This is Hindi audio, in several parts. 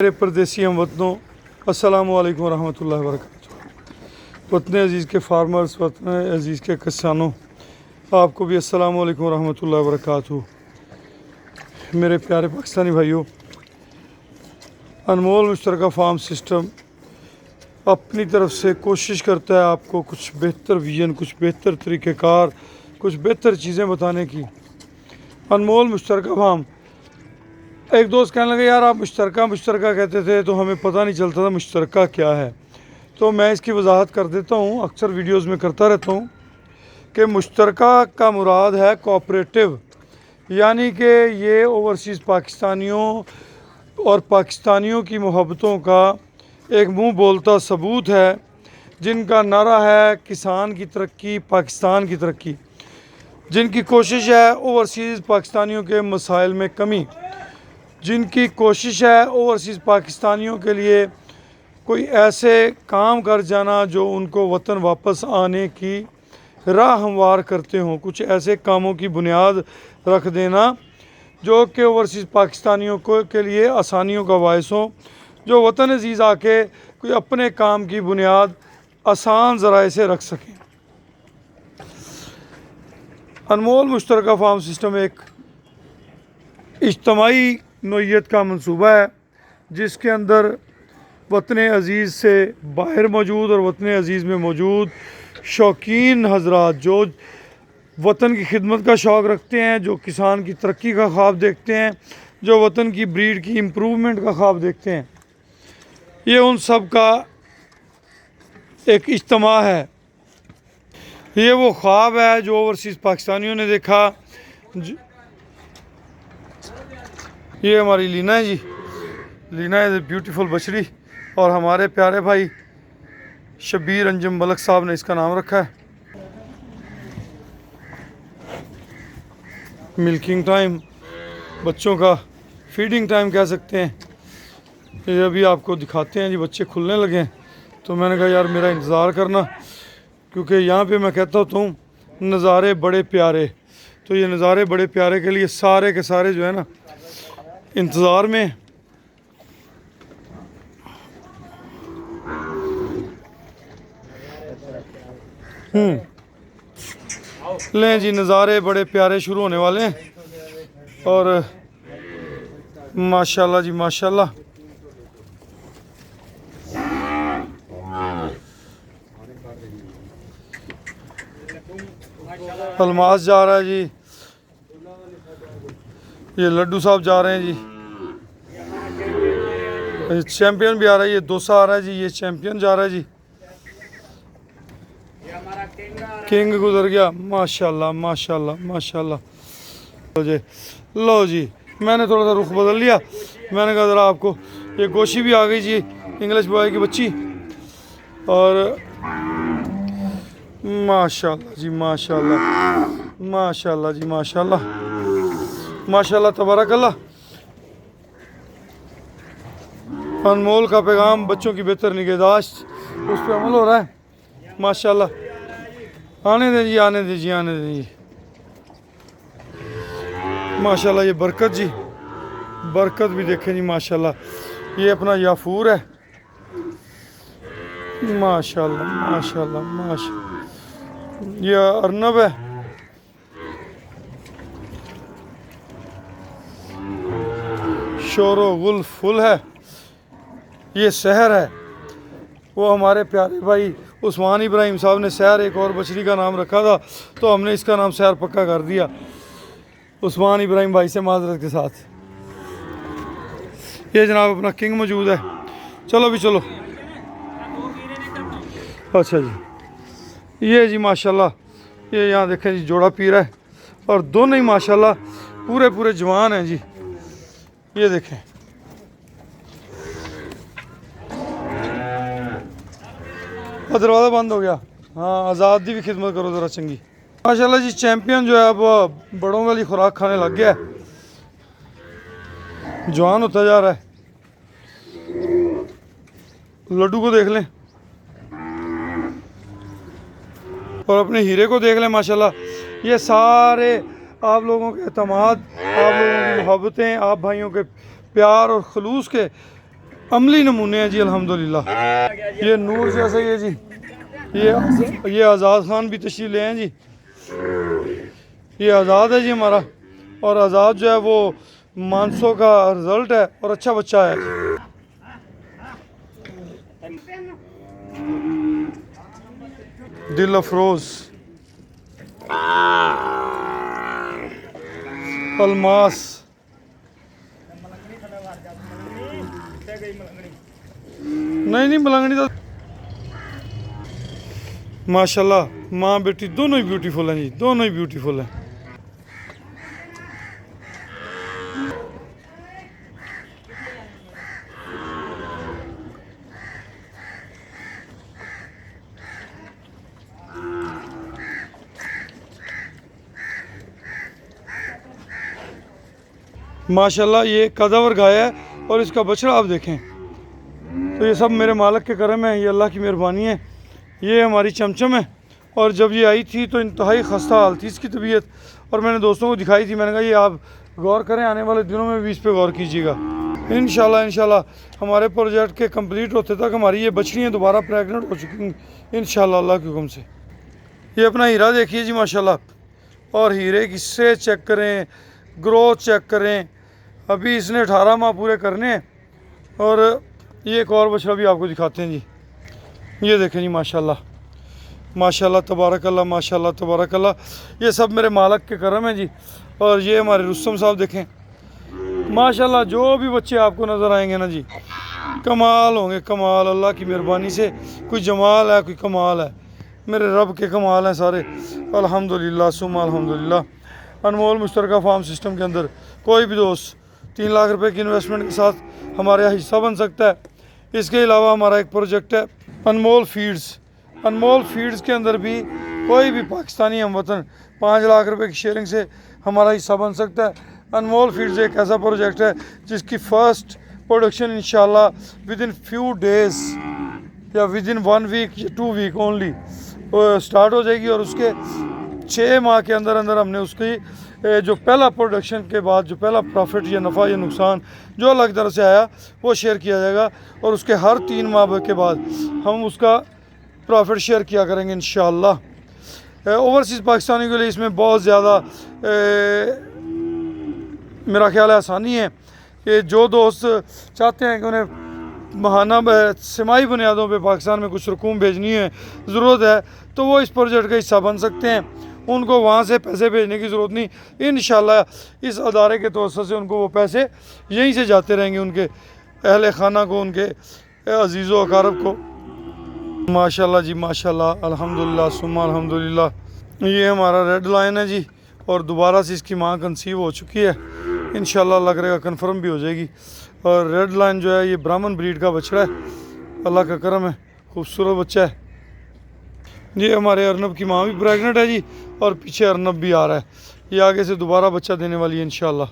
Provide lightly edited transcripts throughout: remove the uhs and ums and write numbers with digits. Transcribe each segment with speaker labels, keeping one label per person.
Speaker 1: मेरे परदेसी हम वतनों, अस्सलामु अलैकुम रहमतुल्लाहि व बरकातुहू। वतन अज़ीज़ के फार्मर्स, वतन अज़ीज़ के किसानों, आपको भी अस्सलामु अलैकुम रहमतुल्लाहि व बरकातुहू। मेरे प्यारे पाकिस्तानी भाइयों, अनमोल मुश्तरका फार्म सिस्टम अपनी तरफ से कोशिश करता है आपको कुछ बेहतर विजन, कुछ बेहतर तरीक़ेकार, कुछ बेहतर चीज़ें बताने की। अनमोल मुश्तरका फार्म, एक दोस्त कहने लगे यार आप मुश्तरका कहते थे तो हमें पता नहीं चलता था मुश्तरका क्या है। तो मैं इसकी वजाहत कर देता हूँ, अक्सर वीडियोस में करता रहता हूँ कि मुश्तरका का मुराद है कोऑपरेटिव, यानी कि ये ओवरसीज़ पाकिस्तानियों और पाकिस्तानियों की मोहब्बतों का एक मुँह बोलता सबूत है, जिनका नारा है किसान की तरक्की, पाकिस्तान की तरक्की, जिनकी कोशिश है ओवरसीज़ पाकिस्तानियों के मसाइल में कमी, जिनकी कोशिश है ओवरसीज़ पाकिस्तानियों के लिए कोई ऐसे काम कर जाना जो उनको वतन वापस आने की राह हमवार करते हों, कुछ ऐसे कामों की बुनियाद रख देना जो कि ओवरसीज़ पाकिस्तानियों को के लिए आसानियों का बायस हो, जो वतन अज़ीज़ आके कोई अपने काम की बुनियाद आसान ज़राए से रख सकें। अनमोल मुश्तरका फार्म सिस्टम एक इज्तमाही नोयत का मनसूबा है, जिसके अंदर वतन अज़ीज़ से बाहर मौजूद और वतन अज़ीज़ में मौजूद शौकीन हज़रात जो वतन की खिदमत का शौक़ रखते हैं, जो किसान की तरक्की का ख्वाब देखते हैं, जो वतन की ब्रीड की इम्प्रूवमेंट का ख्वाब देखते हैं, ये उन सब का एक इज्तमा है। ये वो ख्वाब है जो ओवरसीज़ पाकिस्तानियों ने देखा। ये हमारी लीना है जी, लीना इज़ ए ब्यूटीफुल बछड़ी, और हमारे प्यारे भाई शब्बीर अंजुम मलिक साहब ने इसका नाम रखा है। मिल्किंग टाइम, बच्चों का फीडिंग टाइम कह सकते हैं। ये अभी आपको दिखाते हैं जी, बच्चे खुलने लगे हैं, तो मैंने कहा यार मेरा इंतज़ार करना, क्योंकि यहाँ पे मैं कहता हूँ नज़ारे बड़े प्यारे, तो ये नज़ारे बड़े प्यारे के लिए सारे के सारे जो है ना इंतज़ार में। लें जी, नज़ारे बड़े प्यारे शुरू होने वाले हैं, और माशाल्लाह जी माशाल्लाह। अलमास जा रहा है जी, ये लड्डू साहब जा रहे हैं जी, चैम्पियन भी आ रहा है, ये दोसा आ रहा है जी, ये चैम्पियन जा रहा है जी, किंग गुजर गया, माशाल्लाह माशाल्लाह माशाल्लाह। लो जी, मैंने थोड़ा सा रुख बदल लिया, मैंने कहा ज़रा आपको, ये गोशी भी आ गई जी, इंग्लिश बॉय की बच्ची, और माशाल्लाह जी माशाल्लाह माशाल्लाह जी माशाल्लाह माशाल्लाह तबारकल्लाह। अनमोल का पैगाम बच्चों की बेहतर निगहदाश्त, उस पर अमल हो रहा है माशाल्लाह। आने दें जी, आने दें जी, आने दें जी, माशाल्लाह। ये बरकत जी, बरकत भी देखें जी माशाल्लाह। ये अपना याफूर है माशाल्लाह माशाल्लाह माशाल्लाह। ये अर्नब है, शोरो गुल फुल है, ये शहर है। वो हमारे प्यारे भाई उस्मान इब्राहिम साहब ने शहर एक और बछड़ी का नाम रखा था, तो हमने इसका नाम शहर पक्का कर दिया उस्मान इब्राहिम भाई से माजरत के साथ। ये जनाब अपना किंग मौजूद है, चलो भी चलो। अच्छा जी, ये जी माशाल्लाह, ये यहाँ देखें जी जोड़ा पी रहा है, और दोनों ही माशाल्लाह पूरे पूरे जवान हैं जी। ये देखें, दरवाज़ा बंद हो गया, हाँ आज़ादी भी खिदमत करो ज़रा चंगी। माशाल्लाह जी, चैम्पियन जो है अब बड़ों वाली खुराक खाने लग गया है, जवान होता जा रहा है। लड्डू को देख लें और अपने हीरे को देख लें माशाल्लाह। ये सारे आप लोगों के एतमाद, आप लोगों की मोहब्बतें, आप भाइयों के प्यार और खलूस के अमली नमूने हैं जी अल्हम्दुलिल्लाह। ये नूर जैसा ये जी, ये आज़ाद खान भी तशरीफ़ ले हैं जी। ये आज़ाद है जी हमारा, और आज़ाद जो है वो मानसों का रिज़ल्ट है और अच्छा बच्चा है। दिल अफरोज़, अलमास, नहीं मलंगनी तो माशाल्लाह माँ बेटी दोनों ही ब्यूटीफुल हैं जी, दोनों ही ब्यूटीफुल हैं। माशाल्लाह ये कदावर गाय है और इसका बछड़ा आप देखें, तो ये सब मेरे मालिक के करम है, ये अल्लाह की मेहरबानी है। ये हमारी चमचम है, और जब ये आई थी तो इंतहाई खस्ता हाल थी इसकी तबीयत, और मैंने दोस्तों को दिखाई थी। मैंने कहा ये आप गौर करें, आने वाले दिनों में भी इस पर गौर कीजिएगा। इंशाल्लाह हमारे प्रोजेक्ट के कंप्लीट होते तक हमारी ये बछड़ियाँ दोबारा प्रेग्नेंट हो चुकी हैं इंशाल्लाह अल्लाह के हुक्म से। ये अपना हीरा देखिए जी माशाल्लाह, और हीरे की से चेक करें, ग्रोथ चेक करें। अभी इसने 18 माह पूरे करने हैं। और ये एक और बछड़ा भी आपको दिखाते हैं जी, ये देखें जी माशाल्लाह माशाल्लाह तबारकल्लाह, माशाल्लाह तबारकल्लाह। ये सब मेरे मालिक के करम है जी। और ये हमारे रुस्तम साहब देखें माशाल्लाह, जो भी बच्चे आपको नज़र आएंगे ना जी, कमाल होंगे, कमाल अल्लाह की मेहरबानी से। कोई जमाल है, कोई कमाल है, मेरे रब के कमाल हैं सारे। अल्हम्दुलिल्लाह सुम्मा अल्हम्दुलिल्लाह। अनमोल मुश्तरका फार्म सिस्टम के अंदर कोई भी दोस्त 3 लाख रुपए की इन्वेस्टमेंट के साथ हमारे यहाँ हिस्सा बन सकता है। इसके अलावा हमारा एक प्रोजेक्ट है अनमोल फीड्स। अनमोल फीड्स के अंदर भी कोई भी पाकिस्तानी हमवतन 5 लाख रुपए की शेयरिंग से हमारा हिस्सा बन सकता है। अनमोल फीड्स एक ऐसा प्रोजेक्ट है जिसकी फ़र्स्ट प्रोडक्शन इंशाल्लाह विद इन फ्यू डेज़ या विद इन 1 वीक या 2 वीक ओनली स्टार्ट हो जाएगी। और उसके 6 माह के अंदर अंदर हमने उसकी जो पहला प्रोडक्शन के बाद जो पहला प्रॉफिट या नफ़ा या नुकसान जो अलग तरह से आया वो शेयर किया जाएगा। और उसके हर 3 माह के बाद हम उसका प्रॉफिट शेयर किया करेंगे इंशाल्लाह। ओवरसीज़ पाकिस्तानी के लिए इसमें बहुत ज़्यादा मेरा ख्याल है आसानी है कि जो दोस्त चाहते हैं कि उन्हें महाना सिमाही बुनियादों पे पाकिस्तान में कुछ रकूम भेजनी है, ज़रूरत है, तो वो इस प्रोजेक्ट का हिस्सा बन सकते हैं। उनको वहाँ से पैसे भेजने की ज़रूरत नहीं, इंशाल्लाह इस अदारे के तौर से उनको वो पैसे यहीं से जाते रहेंगे, उनके अहल खाना को, उनके अजीज़ व अकारब को। माशाल्लाह जी माशाल्लाह, अल्हम्दुलिल्लाह सुम्मा अल्हम्दुलिल्लाह। ये हमारा रेड लाइन है जी, और दोबारा से इसकी माँ कंसीव हो चुकी है, इंशाल्लाह लग रहेगा कन्फर्म भी हो जाएगी। और रेड लाइन जो है ये ब्राह्मण ब्रीड का बछड़ा है, अल्लाह का करम है, खूबसूरत बच्चा है। ये हमारे अर्नब की माँ भी प्रेग्नेंट है जी, और पीछे अर्नब भी आ रहा है, ये आगे से दोबारा बच्चा देने वाली है इंशाल्लाह।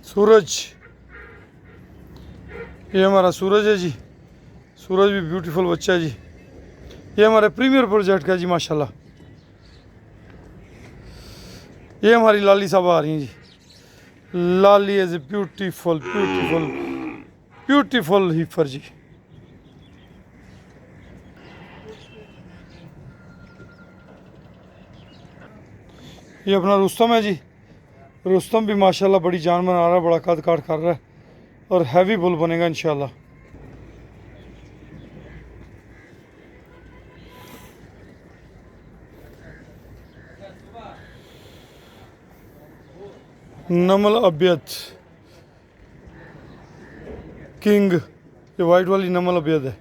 Speaker 1: सूरज, ये हमारा सूरज है जी, सूरज भी ब्यूटीफुल बच्चा है जी। ये हमारे प्रीमियर प्रोजेक्ट का जी माशाल्लाह। ये हमारी लाली साहब आ रही हैं जी, Lali is a beautiful beautiful beautiful heifer जी। ये अपना रुस्तम है जी, रुस्तम भी माशाल्लाह बड़ी जान बना रहा है, बड़ा कद काट कर रहा है, और हैवी बुल बनेगा इंशाल्लाह। नमल अबियत किंग, ये वाइट वाली नमल अबियत है।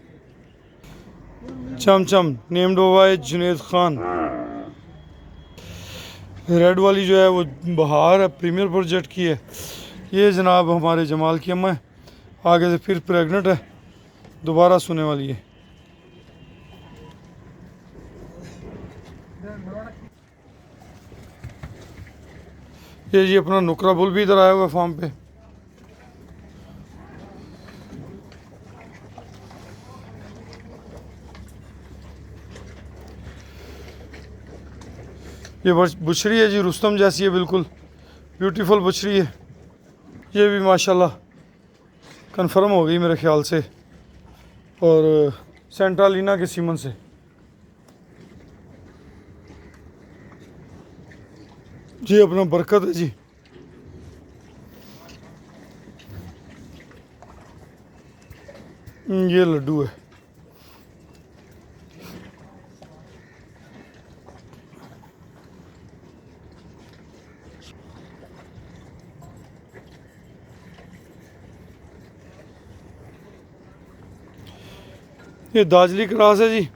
Speaker 1: Chamcham named by Juned Khan. Red वाली जो है वो बहार है, प्रीमियर प्रोजेक्ट की है। ये जनाब हमारे जमाल की अम्मा है, आगे से फिर प्रेग्नेंट है, दोबारा सोने वाली है। ये जी अपना नुकरा बुल भी इधर आया हुआ है फार्म पे। ये बछड़ी है जी, रुस्तम जैसी है, बिल्कुल ब्यूटीफुल बछड़ी है। ये भी माशाल्लाह कंफर्म हो गई मेरे ख्याल से, और सेंट्रालीना के सीमन से। जी अपना बरकत है जी। ये लड्डू है। ये दाजली क्रास है जी।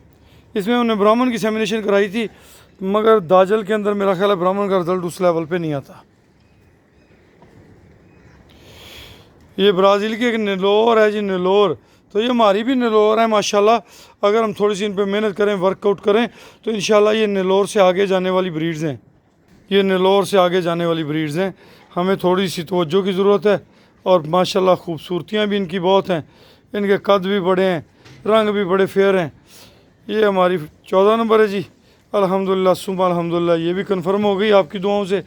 Speaker 1: इसमें हमने ब्राह्मण की सेमिनेशन कराई थी, मगर दाजल के अंदर मेरा ख्याल है ब्राह्मण का रिजल्ट उस लेवल पे नहीं आता। ये ब्राज़ील की एक नेलोर है जी, नेलोर। तो ये हमारी भी नेलोर है माशाल्लाह। अगर हम थोड़ी सी इन पे मेहनत करें, वर्कआउट करें, तो इंशाल्लाह ये नेलोर से आगे जाने वाली ब्रीड्स हैं। ये नेलोर से आगे जाने वाली ब्रीड्स हैं। हमें थोड़ी सी तवज्जो की ज़रूरत है, और माशाल्लाह खूबसूरतियाँ भी इनकी बहुत हैं। इनके कद भी बड़े हैं, रंग भी बड़े फेयर हैं। ये हमारी 14 नंबर है जी। अल्हम्दुलिल्लाह सुबह अल्हम्दुलिल्लाह, ये भी कन्फर्म हो गई आपकी दुआओं से।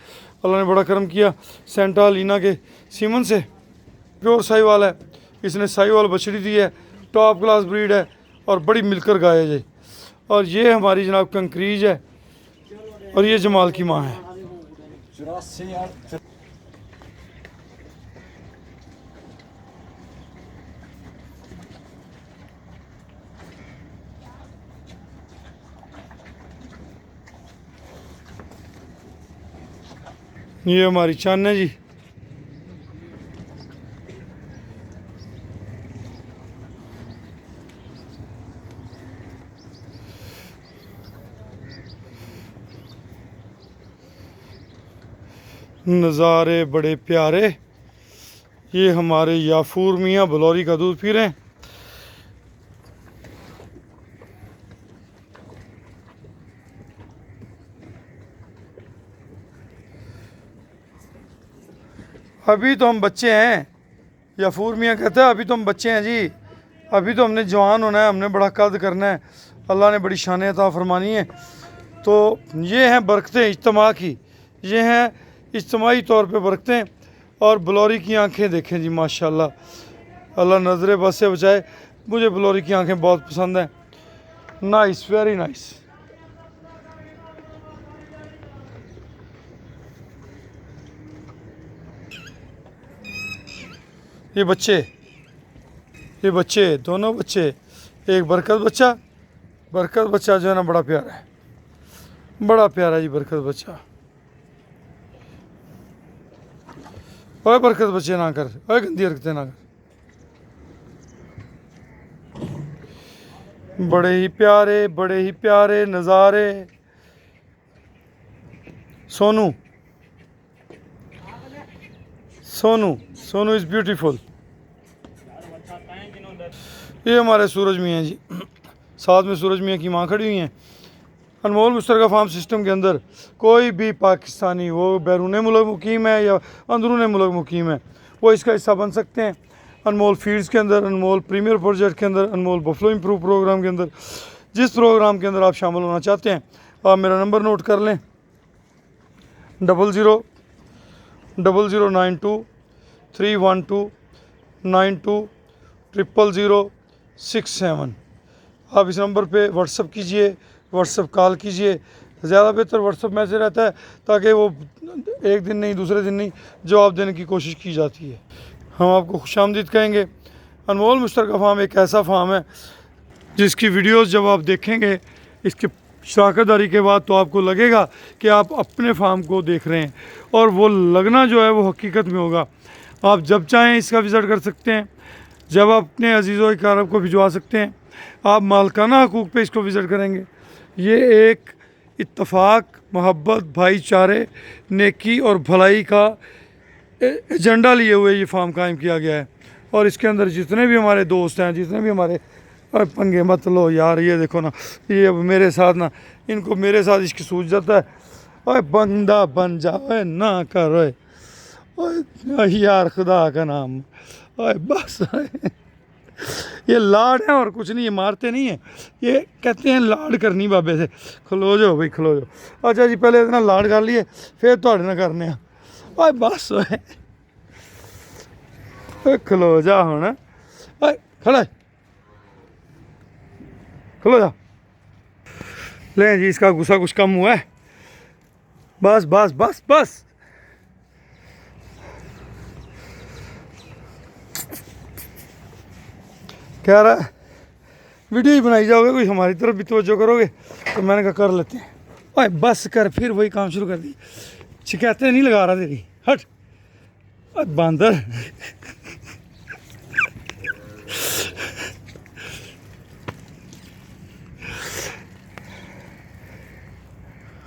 Speaker 1: अल्लाह ने बड़ा करम किया। सेंट्रालीना के सीमन से प्योर साहिवाल है। इसने साहिवाल बछड़ी दी है, टॉप क्लास ब्रीड है, और बड़ी मिलकर गाय है जी। और ये हमारी जनाब कंक्रीज है, और ये जमाल की माँ है। ये हमारी चन है जी। नज़ारे बड़े प्यारे। ये हमारे याफूर मियाँ बलौरी का दूध पी रहे हैं। अभी तो हम बच्चे हैं, याफूर मियाँ कहता है अभी तो हम बच्चे हैं जी, अभी तो हमने जवान होना है, हमने बड़ा कद करना है, अल्लाह ने बड़ी शान अता फरमानी है। तो ये हैं बरकतें इज्तमा की, ये हैं इज्तमाही तौर पे बरकतें। और बलौरी की आंखें देखें जी माशाल्लाह, अल्लाह नज़र बस से बचाए। मुझे बलौरी की आंखें बहुत पसंद हैं। Nice, very nice. ये बच्चे दोनों बच्चे, एक बरकत बच्चा जो है ना बड़ा प्यारा है, बड़ा प्यारा जी बरकत बच्चा। ओए बरकत बच्चे ना कर, ओए गंदी हरकतें ना कर। बड़े ही प्यारे नज़ारे। Sonu is beautiful. ये हमारे सूरज मियाँ जी, साथ में सूरज मियाँ की माँ खड़ी हुई हैं। अनमोल मुश्तरका फार्म सिस्टम के अंदर कोई भी पाकिस्तानी, वो बैरून मुल्क मुकीम है या अंदरून मुल्क मुकीम है, वो इसका हिस्सा बन सकते हैं। अनमोल फीड्स के अंदर, अनमोल प्रीमियर प्रोजेक्ट के अंदर, अनमोल बफलो इम्प्रूव प्रोग्राम के अंदर, जिस प्रोग्राम के अंदर आप शामिल होना चाहते हैं, आप मेरा नंबर नोट कर लें, 00923129200067। आप इस नंबर पे व्हाट्सअप कीजिए, व्हाट्सअप कॉल कीजिए। ज़्यादा बेहतर व्हाट्सअप मैसेज रहता है, ताकि वो एक दिन नहीं दूसरे दिन नहीं जवाब देने की कोशिश की जाती है। हम आपको खुशामदीद कहेंगे। अनमोल मुश्तरका फार्म एक ऐसा फार्म है जिसकी वीडियोस जब आप देखेंगे इसके शराकतदारी के बाद, तो आपको लगेगा कि आप अपने फार्म को देख रहे हैं, और वो लगना जो है वो हकीकत में होगा। आप जब चाहें इसका विज़िट कर सकते हैं, जब अपने अजीज़ों कारब को भिजवा सकते हैं। आप मालकाना हकूक़ पे इसको विज़िट करेंगे। ये एक इत्तफ़ाक, मोहब्बत, भाईचारे, नेकी और भलाई का एजेंडा लिए हुए ये फार्म कायम किया गया है। और इसके अंदर जितने भी हमारे दोस्त हैं, जितने भी हमारे, पंगे मत लो यार, ये देखो ना, ये अब मेरे साथ ना, इनको मेरे साथ इश्क सूझ जाता है। ओए बंदा बन जा, ओए ना कर, ओए ओए यार खुदा का नाम, ओए बस ओए। ये लाड है और कुछ नहीं, ये मारते नहीं है, ये कहते हैं लाड करनी बाबे से। खलो जाओ भाई खलो जाओ। अच्छा जी पहले इतना लाड कर लिए फिर थोड़े ना करने आ। ओए बस ओए खलो जा हुण, ओए खड़ा खलो जा। ले जी इसका गुस्सा कुछ कम हुआ है, बस बस बस बस। कह रहा है वीडियो ही बनाई जाओगे, कोई हमारी तरफ भी तवज्जो करोगे, तो मैंने कहा कर लेते हैं। ओए बस कर, फिर वही काम शुरू कर दी। शिकायतें नहीं लगा रहा तेरी, हट ओए बंदर।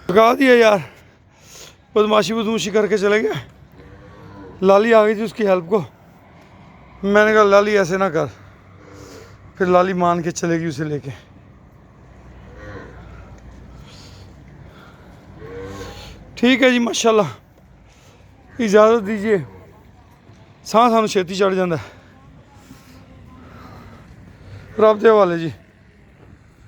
Speaker 1: लगा दिया यार, बदमाशी बदमाशी करके चले गया। लाली आ गई थी उसकी हेल्प को, मैंने कहा लाली ऐसे ना कर, फिर लाली मान के चलेगी उसे लेके। ठीक है जी माशाल्लाह, इजाज़त दीजिए, साह सानू छेती चढ़ जाता है। रब दे हवाले जी।